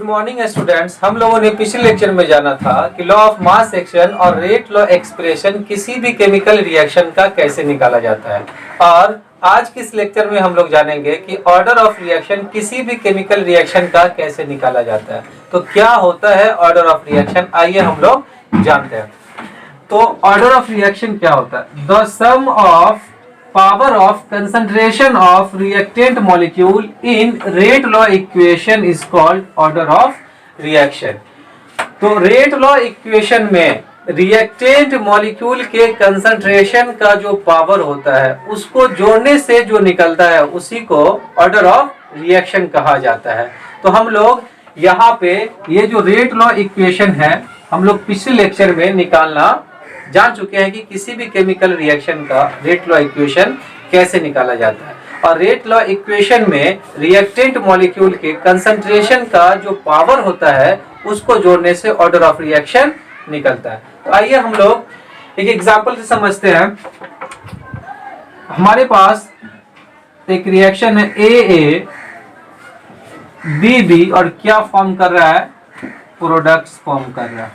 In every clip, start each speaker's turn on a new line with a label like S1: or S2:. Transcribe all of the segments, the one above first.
S1: Morning students. हम लोगों ने पिछले लेक्चर में जाना था कि लॉ ऑफ मास एक्शन और रेट लॉ एक्सप्रेशन किसी भी केमिकल रिएक्शन का कैसे निकाला जाता है, और आज के इस लेक्चर में हम लोग जानेंगे कि ऑर्डर ऑफ रिएक्शन किसी भी केमिकल रिएक्शन का कैसे निकाला जाता है। तो क्या होता है ऑर्डर ऑफ रिएक्शन, आइए हम लोग जानते हैं। तो ऑर्डर ऑफ रिएक्शन क्या होता है? The sum of power of concentration of reactant molecule in rate law equation is called order of reaction। तो रेट लॉ इक्वेशन में रिएक्टेंट मॉलिक्यूल के कंसंट्रेशन का जो पावर होता है उसको जोड़ने से जो निकलता है उसी को ऑर्डर ऑफ रिएक्शन कहा जाता है। तो हम लोग यहाँ पे ये जो रेट लॉ इक्वेशन है हम लोग पिछले लेक्चर में निकालना जान चुके हैं कि किसी भी केमिकल रिएक्शन का रेट लॉ इक्वेशन कैसे निकाला जाता है, और रेट लॉ इक्वेशन में रिएक्टेंट मॉलिक्यूल के कंसंट्रेशन का जो पावर होता है उसको जोड़ने से ऑर्डर ऑफ रिएक्शन निकलता है। तो आइए हम लोग एक एग्जांपल से समझते हैं। हमारे पास एक रिएक्शन है ए बी बी, और क्या फॉर्म कर रहा है? प्रोडक्ट्स फॉर्म कर रहा है।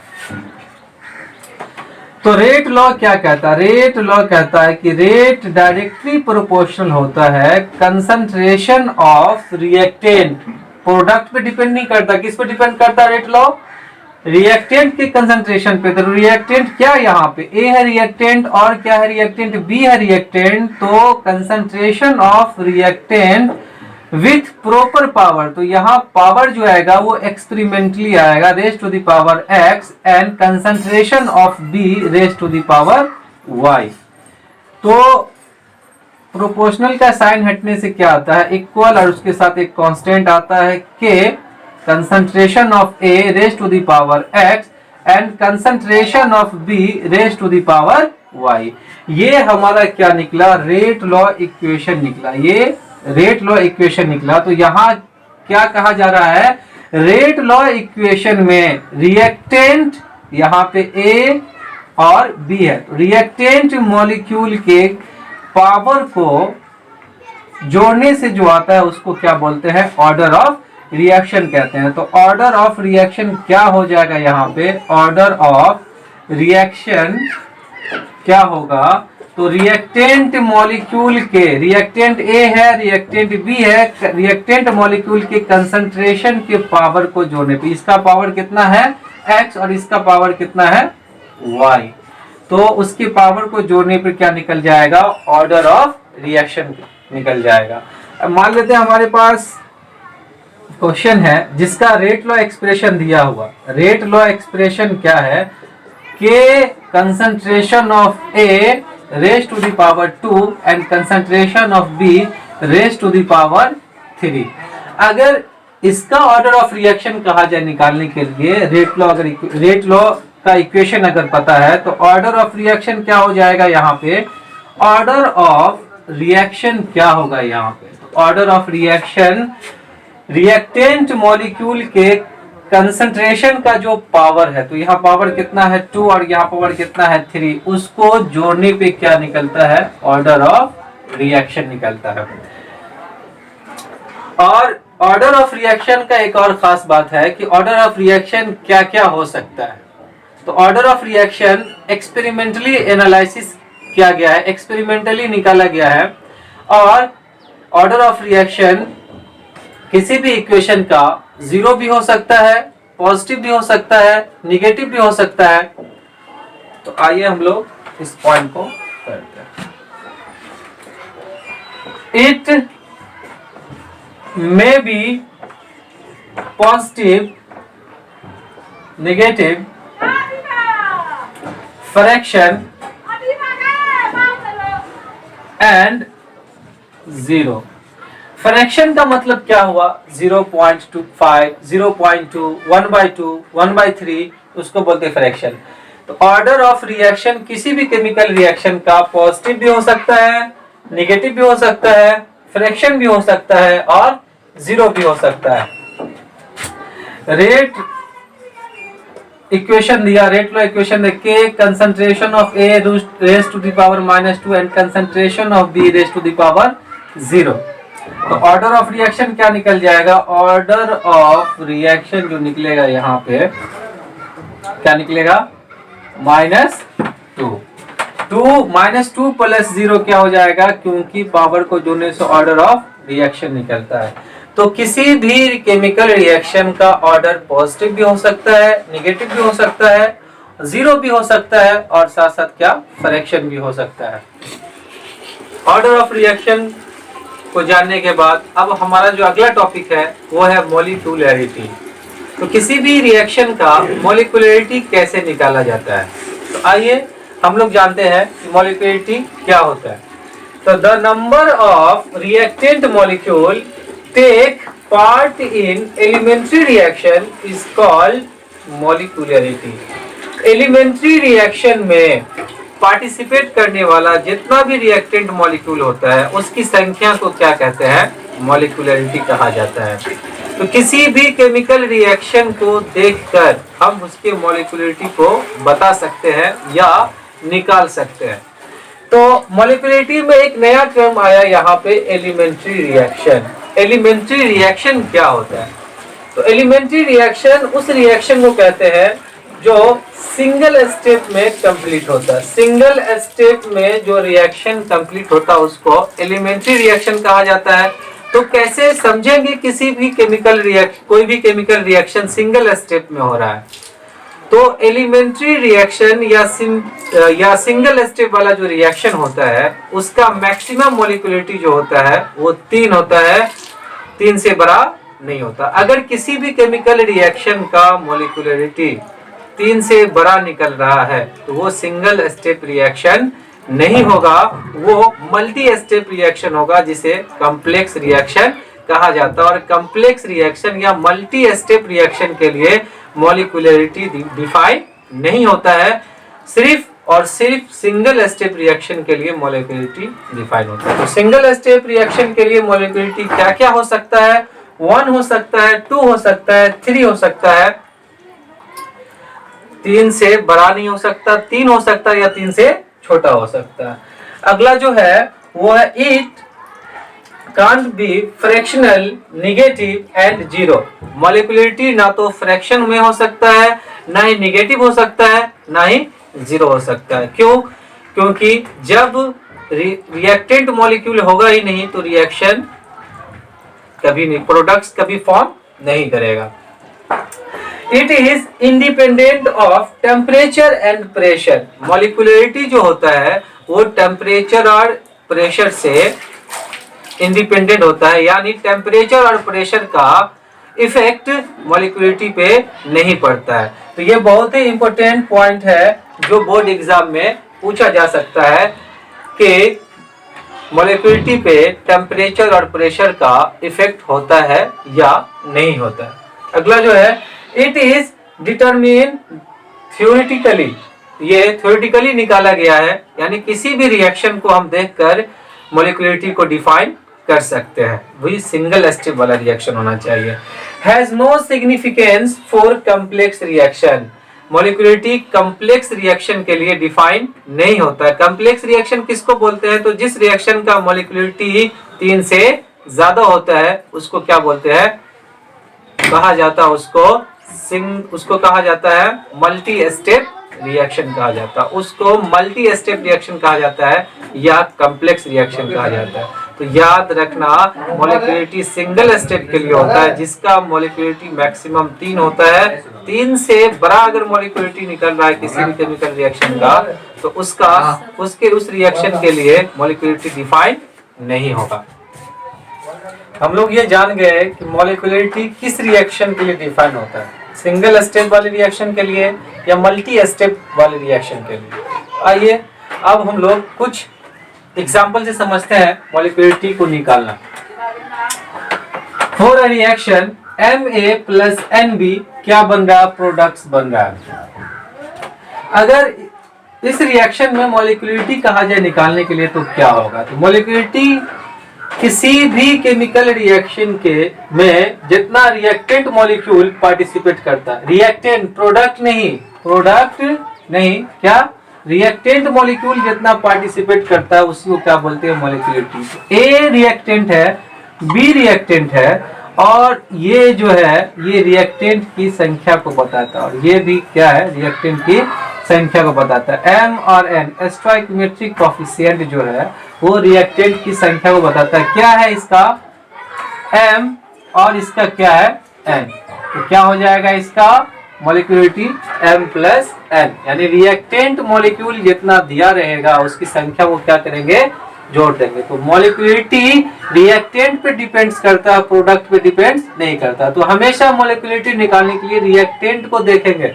S1: तो रेट लॉ क्या कहता है? रेट लॉ कहता है कि रेट डायरेक्टली प्रोपोर्शनल होता है कंसंट्रेशन ऑफ रिएक्टेंट। प्रोडक्ट पे डिपेंड नहीं करता, किस पे डिपेंड करता है रेट लॉ? रिएक्टेंट के कंसंट्रेशन पे। तो रिएक्टेंट क्या यहाँ पे ए है रिएक्टेंट, और क्या है रिएक्टेंट? बी है रिएक्टेंट। तो concentration of reactant with proper power, तो यहाँ पावर जो आएगा वो एक्सपेरिमेंटली आएगा raise to the power x, and concentration of b raise to the power y। तो प्रोपोर्शनल का साइन हटने से क्या आता है? इक्वल, और उसके साथ एक कांस्टेंट आता है k, concentration of a raise to the power x and concentration of b raise to the power y। ये हमारा क्या निकला? रेट लॉ इक्वेशन निकला। ये रेट लॉ इक्वेशन निकला। तो यहाँ क्या कहा जा रहा है? रेट लॉ इक्वेशन में रिएक्टेंट यहाँ पे ए और बी है, रिएक्टेंट मॉलिक्यूल के पावर को जोड़ने से जो आता है उसको क्या बोलते हैं? ऑर्डर ऑफ रिएक्शन कहते हैं। तो ऑर्डर ऑफ रिएक्शन क्या हो जाएगा यहाँ पे? ऑर्डर ऑफ रिएक्शन क्या होगा? तो रिएक्टेंट मॉलिक्यूल के, रिएक्टेंट ए है, रिएक्टेंट बी है, रिएक्टेंट मॉलिक्यूल के कंसंट्रेशन के पावर को जोड़ने पे, इसका पावर कितना है? x, और इसका पावर कितना है? y। तो उसके पावर को जोड़ने पर क्या निकल जाएगा? ऑर्डर ऑफ रिएक्शन निकल जाएगा। अब मान लेते हैं हमारे पास क्वेश्चन है जिसका रेट लॉ एक्सप्रेशन दिया हुआ। रेट लॉ एक्सप्रेशन क्या है? के concentration of A raised to the power 2 and concentration of B raised to the power 3। अगर इसका ऑर्डर ऑफ रिएक्शन कहा जाए निकालने के लिए, रेट लॉ, अगर रेट लॉ का इक्वेशन अगर पता है तो ऑर्डर ऑफ रिएक्शन क्या हो जाएगा यहाँ पे? ऑर्डर ऑफ रिएक्शन क्या होगा यहाँ पे? Order of reaction reactant molecule के कंसंट्रेशन का जो पावर है, तो यहाँ पावर कितना है? 2, और यहाँ पावर कितना है? 3। उसको जोड़ने पे क्या निकलता है? ऑर्डर ऑफ रिएक्शन निकलता है। और ऑर्डर ऑफ रिएक्शन का एक और खास बात है कि ऑर्डर ऑफ रिएक्शन क्या क्या हो सकता है। तो order of reaction experimentally analysis किया गया है, एक्सपेरिमेंटली निकाला गया है, और ऑर्डर ऑफ रिएक्शन किसी भी इक्वेशन का जीरो भी हो सकता है, पॉजिटिव भी हो सकता है, निगेटिव भी हो सकता है। तो आइए हम लोग इस पॉइंट को करते हैं। It may be positive, negative, fraction and zero. Fraction का मतलब क्या हुआ? 0.25, 0.2, 1/2, 1/3, उसको बोलते हैं फ्रैक्शन। तो ऑर्डर ऑफ रिएक्शन किसी भी केमिकल रिएक्शन का पॉजिटिव भी हो सकता है, नेगेटिव भी हो सकता है, फ्रैक्शन भी हो सकता है, और जीरो भी हो सकता है। रेट इक्वेशन दिया, रेट लॉ इक्वेशन है के concentration of A raise to the power -2 and concentration of B raise to the power 0। तो ऑर्डर ऑफ रिएक्शन क्या निकल जाएगा, ऑर्डर ऑफ रिएक्शन जो निकलेगा यहाँ पे क्या निकलेगा, -2। -2 + 0 क्या हो जाएगा, क्योंकि पावर को जोड़ने से ऑर्डर ऑफ रिएक्शन निकलता है। तो किसी भी केमिकल रिएक्शन का ऑर्डर पॉजिटिव भी हो सकता है, नेगेटिव भी हो सकता है, 0 भी हो सकता है, और साथ साथ क्या, फ्रैक्शन भी हो सकता है। ऑर्डर ऑफ रिएक्शन को जानने के बाद अब हमारा जो अगला टॉपिक है वो है मॉलिक्यूलरिटी। तो किसी भी रिएक्शन का मॉलिक्यूलरिटी कैसे निकाला जाता है, तो आइए हम लोग जानते हैं कि मॉलिक्यूलरिटी क्या होता है। तो the number of reactant molecule take part in elementary reaction is called molecularity. Elementary reaction में पार्टिसिपेट करने वाला जितना भी रिएक्टेंट मॉलिक्यूल होता है उसकी संख्या को क्या कहते हैं, मॉलिक्यूलरिटी कहा जाता है। तो किसी भी केमिकल रिएक्शन को देखकर हम उसके मॉलिक्यूलरिटी को बता सकते हैं या निकाल सकते हैं। तो मॉलिक्यूलरिटी में एक नया टर्म आया यहाँ पे, एलिमेंट्री रिएक्शन। एलिमेंट्री रिएक्शन क्या होता है, तो एलिमेंट्री रिएक्शन उस रिएक्शन को कहते हैं जो सिंगल स्टेप में कंप्लीट होता है। सिंगल स्टेप में जो रिएक्शन कंप्लीट होता है उसको एलिमेंट्री रिएक्शन कहा जाता है। तो कैसे समझेंगे किसी भी केमिकल रिएक्शन, कोई भी केमिकल रिएक्शन सिंगल स्टेप में हो रहा है, तो एलिमेंट्री रिएक्शन या सिंगल स्टेप वाला जो रिएक्शन होता है उसका मैक्सिमम मॉलिक्यूलरिटी जो होता है वो 3 होता है, 3 से बड़ा नहीं होता। अगर किसी भी केमिकल रिएक्शन का मॉलिक्यूलरिटी 3 से बड़ा निकल रहा है तो वो सिंगल स्टेप रिएक्शन नहीं होगा, वो मल्टी स्टेप रिएक्शन होगा, जिसे कॉम्प्लेक्स रिएक्शन कहा जाता है। और कॉम्प्लेक्स रिएक्शन या मल्टी स्टेप रिएक्शन के लिए मॉलिक्यूलरिटी डिफाइन नहीं होता है, सिर्फ और सिर्फ सिंगल स्टेप रिएक्शन के लिए मॉलिक्यूलरिटी डिफाइन होता है। तो सिंगल स्टेप रिएक्शन के लिए मॉलिक्यूलरिटी क्या क्या हो सकता है, 1 हो सकता है, 2 हो सकता है, 3 हो सकता है, 3 से बड़ा नहीं हो सकता, 3 हो सकता है या 3 से छोटा हो सकता है। अगला जो है वो है it can't be fractional, negative and zero. Molecularity ना तो फ्रैक्शन में हो सकता है, ना ही नेगेटिव हो सकता है, ना ही जीरो हो सकता है। क्यों, क्योंकि जब रिएक्टेंट मॉलिक्यूल होगा ही नहीं तो रिएक्शन कभी नहीं, प्रोडक्ट्स कभी फॉर्म नहीं करेगा। It is independent of temperature and pressure. Molecularity जो होता है वो टेम्परेचर और प्रेशर से इंडिपेंडेंट होता है, यानी टेम्परेचर और प्रेशर का इफेक्ट मॉलिक्यूलरिटी पे नहीं पड़ता है। तो ये बहुत ही इंपॉर्टेंट पॉइंट है जो बोर्ड एग्जाम में पूछा जा सकता है कि मॉलिक्यूलरिटी पे टेम्परेचर और प्रेशर का इफेक्ट होता है या नहीं होता है। अगला जो है इट इज डिटरमिन थ्योरेटिकली। ये थ्योरेटिकली निकाला गया है, यानी किसी भी रिएक्शन को हम देखकर मॉलिक्यूलरिटी को डिफाइन कर सकते हैं, वही सिंगल स्टेप वाला रिएक्शन होना चाहिए। Has no significance for complex reaction. Molecularity complex reaction के लिए डिफाइन नहीं होता है। कॉम्प्लेक्स रिएक्शन किसको बोलते हैं, तो जिस रिएक्शन का मॉलिक्यूलरिटी 3 से ज्यादा होता है उसको क्या बोलते हैं, कहा जाता है उसको कहा जाता है मल्टी स्टेप रिएक्शन कहा जाता है, उसको मल्टी स्टेप रिएक्शन कहा जाता है या कॉम्प्लेक्स रिएक्शन कहा जाता है। तो याद रखना मॉलिक्यूलरिटी सिंगल स्टेप के लिए होता है जिसका मॉलिक्यूलरिटी मैक्सिमम 3 होता है। 3 से बड़ा अगर मॉलिक्यूलरिटी निकल रहा है किसी भी केमिकल रिएक्शन का तो उस रिएक्शन के लिए मॉलिक्यूलरिटी डिफाइन नहीं होगा। हम लोग ये जान गए कि मॉलिक्यूलरिटी किस रिएक्शन के लिए डिफाइन होता है, सिंगल स्टेप वाले रिएक्शन के लिए या मल्टी स्टेप वाले रिएक्शन के लिए। आइए अब हम लोग कुछ एग्जाम्पल से समझते हैं मॉलिक्यूलरिटी को निकालना। For a reaction Ma plus Nb क्या बन रहा है, प्रोडक्ट्स बन रहा है। अगर इस रिएक्शन में मॉलिक्यूलरिटी कहा जाए निकालने के लिए तो क्या होगा, तो मॉलिक्यूलरिटी किसी भी केमिकल रिएक्शन के में जितना रिएक्टेंट मॉलिक्यूल पार्टिसिपेट करता है, रिएक्टेंट प्रोडक्ट नहीं क्या, रिएक्टेंट मॉलिक्यूल जितना पार्टिसिपेट करता है उसी को क्या बोलते हैं, मॉलिक्यूलरिटी। ए रिएक्टेंट है बी रिएक्टेंट है और ये जो है ये रिएक्टेंट की संख्या को बताता है, और ये भी क्या है, रिएक्टेंट की संख्या को बताता है। एम और एन स्टोइकोमेट्रिक कोएफिशिएंट जो है वो रिएक्टेंट की संख्या को बताता है। क्या है इसका एम और इसका क्या है एन, तो क्या हो जाएगा इसका मॉलिक्यूलरिटी m प्लस n, यानी रिएक्टेंट मॉलिक्यूल जितना दिया रहेगा उसकी संख्या वो क्या करेंगे, जोड़ देंगे। तो मॉलिक्यूलरिटी रिएक्टेंट पे डिपेंड्स करता है, प्रोडक्ट पे डिपेंड्स नहीं करता। तो हमेशा मॉलिक्यूलरिटी निकालने के लिए रिएक्टेंट को देखेंगे।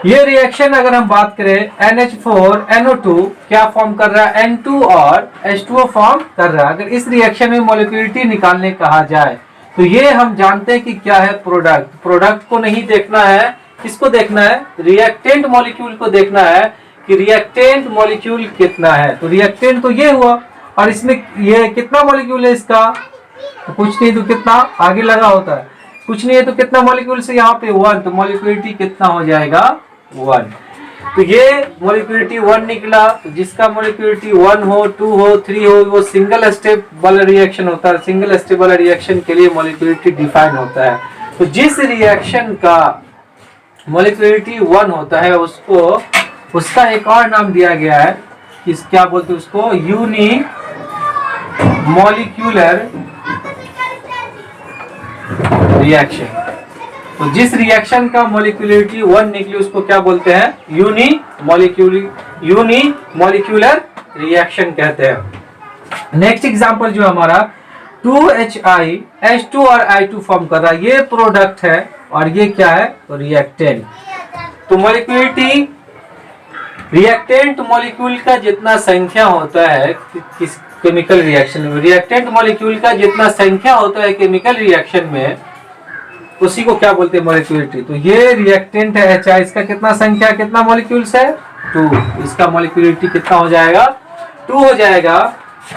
S1: ये रिएक्शन अगर हम बात करें NH4NO2 क्या फॉर्म कर रहा है, N2 और H2O फॉर्म कर रहा है। अगर इस रिएक्शन में मॉलिक्यूलरिटी निकालने कहा जाए तो ये हम जानते हैं कि क्या है प्रोडक्ट। प्रोडक्ट को नहीं देखना है, किसको देखना है, रिएक्टेंट मॉलिक्यूल को देखना है कि रिएक्टेंट मॉलिक्यूल कितना है। तो रिएक्टेंट तो ये हुआ, और इसमें ये कितना मॉलिक्यूल है इसका, तो कुछ नहीं तो कितना आगे लगा होता है, कुछ नहीं है तो कितना मॉलिक्यूल से यहाँ पे 1, तो मॉलिक्यूलरिटी कितना हो जाएगा 1। तो ये मॉलिक्यूलरिटी 1 निकला। तो जिसका मॉलिक्यूलरिटी 1 हो, 2 हो, 3 हो, वो सिंगल स्टेप वाला रिएक्शन होता है। सिंगल स्टेप वाला रिएक्शन के लिए मॉलिक्यूलरिटी डिफाइन होता है। तो जिस रिएक्शन का मॉलिक्यूलरिटी 1 होता है उसको, उसका एक और नाम दिया गया है, किस क्या बोलते हैं उसको, यूनि मॉलिक्यूलर रिएक्शन। तो जिस रिएक्शन का मॉलिक्यूलरिटी 1 निकली उसको क्या बोलते हैं, यूनि मॉलिक्यूलर रिएक्शन कहते हैं। नेक्स्ट एग्जांपल जो हमारा 2HI H2 और I2 फॉर्म कर रहा है, ये प्रोडक्ट है और ये क्या है, तो रिएक्टेंट। तो मॉलिक्यूलरिटी रिएक्टेंट मॉलिक्यूल का जितना संख्या होता है किस केमिकल रिएक्शन में, रिएक्टेंट मॉलिक्यूल का जितना संख्या होता है केमिकल रिएक्शन में, उसी को क्या बोलते हैं, मॉलिक्यूलरिटी। तो ये रिएक्टेंट है HI, इसका कितना संख्या, कितना मॉलिक्यूल्स है 2, इसका मॉलिक्यूलरिटी कितना हो जाएगा 2 हो जाएगा।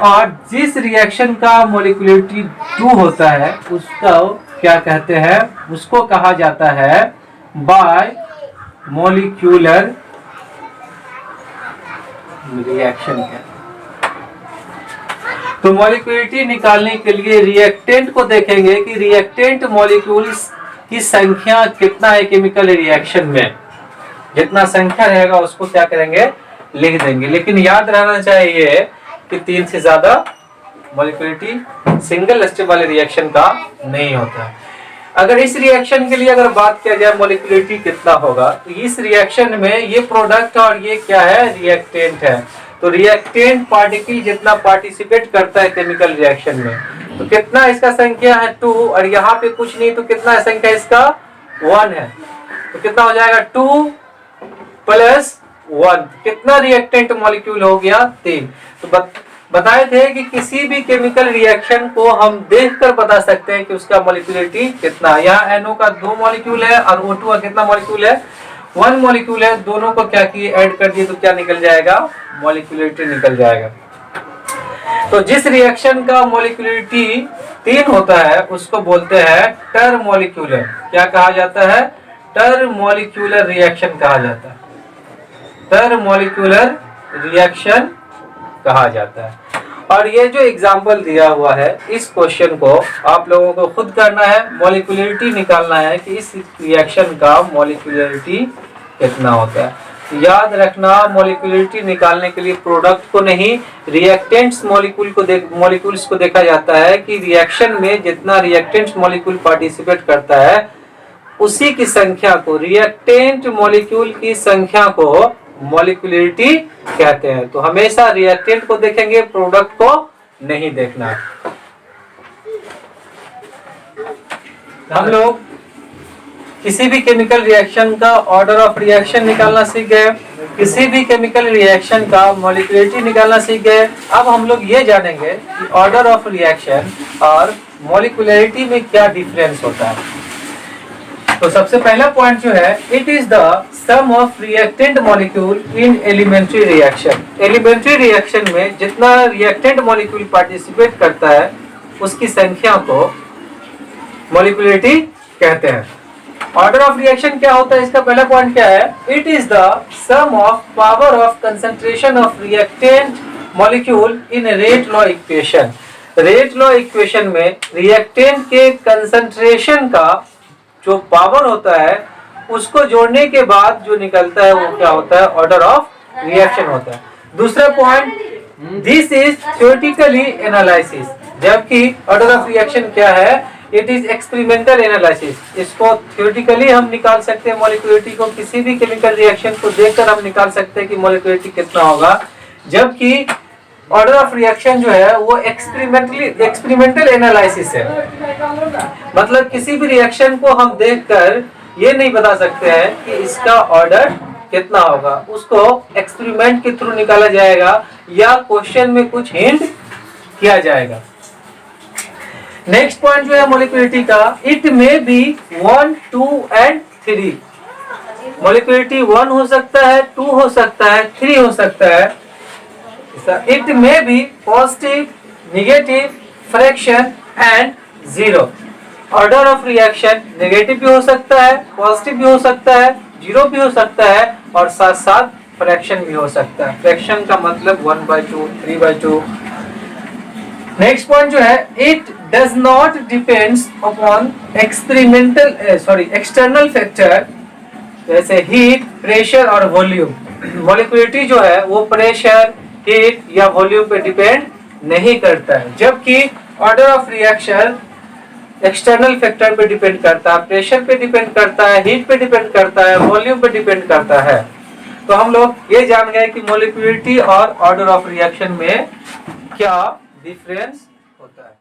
S1: और जिस रिएक्शन का मॉलिक्यूलरिटी 2 होता है उसका क्या कहते हैं, उसको कहा जाता है बाय मॉलिक्यूलर रिएक्शन है। तो मॉलिक्यूलरिटी निकालने के लिए रिएक्टेंट को देखेंगे कि रिएक्टेंट मॉलिक्यूल्स की संख्या कितना है केमिकल रिएक्शन में, जितना संख्या रहेगा उसको क्या करेंगे, लिख देंगे। लेकिन याद रहना चाहिए कि 3 से ज्यादा मॉलिक्यूलरिटी सिंगल स्टेप वाले रिएक्शन का नहीं होता। अगर इस रिएक्शन के लिए अगर बात किया जाए मॉलिक्यूलरिटी कितना होगा, तो इस रिएक्शन में ये प्रोडक्ट और ये क्या है, रिएक्टेंट है। तो रिएक्टेंट पार्टिकल जितना पार्टिसिपेट करता है केमिकल रिएक्शन में, तो कितना इसका संख्या है 2, और यहाँ पे कुछ नहीं तो कितना संख्या इसका 1 है। तो कितना हो जाएगा 2 प्लस 1, कितना रिएक्टेंट मॉलिक्यूल हो गया 3। तो बताए थे कि किसी भी केमिकल रिएक्शन को हम देखकर बता सकते हैं कि उसका मॉलिक्यूलरिटी कितना है। यहाँ NO का 2 मॉलिक्यूल है और O2 का कितना मॉलिक्यूल है, 1 मॉलिक्यूल है। दोनों को क्या किए, ऐड कर दिए तो क्या निकल जाएगा, मॉलिक्यूलरिटी निकल जाएगा। तो जिस रिएक्शन का मॉलिक्यूलरिटी 3 होता है उसको बोलते हैं टर मॉलिक्यूलर। क्या कहा जाता है, टर मॉलिक्यूलर रिएक्शन कहा जाता है, टर मॉलिक्यूलर रिएक्शन कहा जाता है। और ये जो एग्जाम्पल दिया हुआ है इस क्वेश्चन को आप लोगों को खुद करना है, मॉलिक्यूलरिटी निकालना है कि इस रिएक्शन का मॉलिक्यूलरिटी कितना होता है। याद रखना, मॉलिक्यूलरिटी निकालने के लिए प्रोडक्ट को नहीं, रिएक्टेंट्स मॉलिक्यूल्स को देखा जाता है कि रिएक्शन में जितना रिएक्टेंट्स मॉलिक्यूल पार्टिसिपेट करता है उसी की संख्या को, रिएक्टेंट मॉलिक्यूल की संख्या को मॉलिक्यूलरिटी कहते हैं। तो हमेशा रिएक्टेंट को देखेंगे, प्रोडक्ट को नहीं देखना। हम लोग किसी भी केमिकल रिएक्शन का ऑर्डर ऑफ रिएक्शन निकालना सीख गए, किसी भी केमिकल रिएक्शन का मॉलिक्यूलरिटी निकालना सीख गए। अब हम लोग ये जानेंगे कि ऑर्डर ऑफ रिएक्शन और मॉलिक्यूलरिटी में क्या डिफरेंस होता है। तो सबसे पहला पॉइंट जो है, it is the sum of reactant molecule in elementary reaction. Elementary reaction में जितना रिएक्टेंट मॉलिक्यूल पार्टिसिपेट करता है उसकी संख्या को मॉलिक्यूलरिटी कहते हैं। ऑर्डर ऑफ रिएक्शन क्या होता है, इसका पहला पॉइंट क्या है, it is the sum of power of concentration of reactant molecule in rate law equation. Rate law equation में रिएक्टेंट के कंसंट्रेशन का जो पावर होता है उसको जोड़ने के बाद जो निकलता है वो क्या होता है, ऑर्डर ऑफ रिएक्शन होता है। दूसरा point, this is theoretically analysis, जबकि ऑर्डर ऑफ रिएक्शन क्या है, इट इज एक्सपेरिमेंटल एनालिसिस। इसको थ्योरेटिकली हम निकाल सकते हैं, मॉलिक्यूलरिटी को किसी भी केमिकल रिएक्शन को देखकर हम निकाल सकते हैं कि मॉलिक्यूलरिटी कितना होगा, जबकि ऑर्डर ऑफ रिएक्शन जो है वो एक्सपेरिमेंटल एनालिसिस है। मतलब किसी भी रिएक्शन को हम देखकर ये नहीं बता सकते हैं कि इसका ऑर्डर कितना होगा, उसको एक्सपेरिमेंट के थ्रू निकाला जाएगा या क्वेश्चन में कुछ हिंट किया जाएगा। नेक्स्ट पॉइंट जो है मॉलिक्यूलरिटी का, it may be 1, 2 and 3। Molecularity 1 हो सकता है, 2 हो सकता है, 3 हो सकता है। It may be positive, negative, fraction and zero. Order of reaction negative भी हो सकता है, positive भी हो सकता है, zero भी हो सकता है और साथ साथ fraction भी हो सकता है। fraction का मतलब 1/2, 3/2। नेक्स्ट पॉइंट जो है, it does not depends upon external factor जैसे हीट, प्रेशर और वॉल्यूम। मॉलिक्यूलरिटी जो है वो प्रेशर, हीट या वॉल्यूम पे डिपेंड नहीं करता है, जबकि order of reaction external factor पे डिपेंड करता है, प्रेशर पे डिपेंड करता है, हीट पे डिपेंड करता है, वॉल्यूम पे डिपेंड करता है। तो हम लोग ये जान गए कि मॉलिक्यूलरिटी और ऑर्डर ऑफ रिएक्शन में क्या डिफरेंस होता है।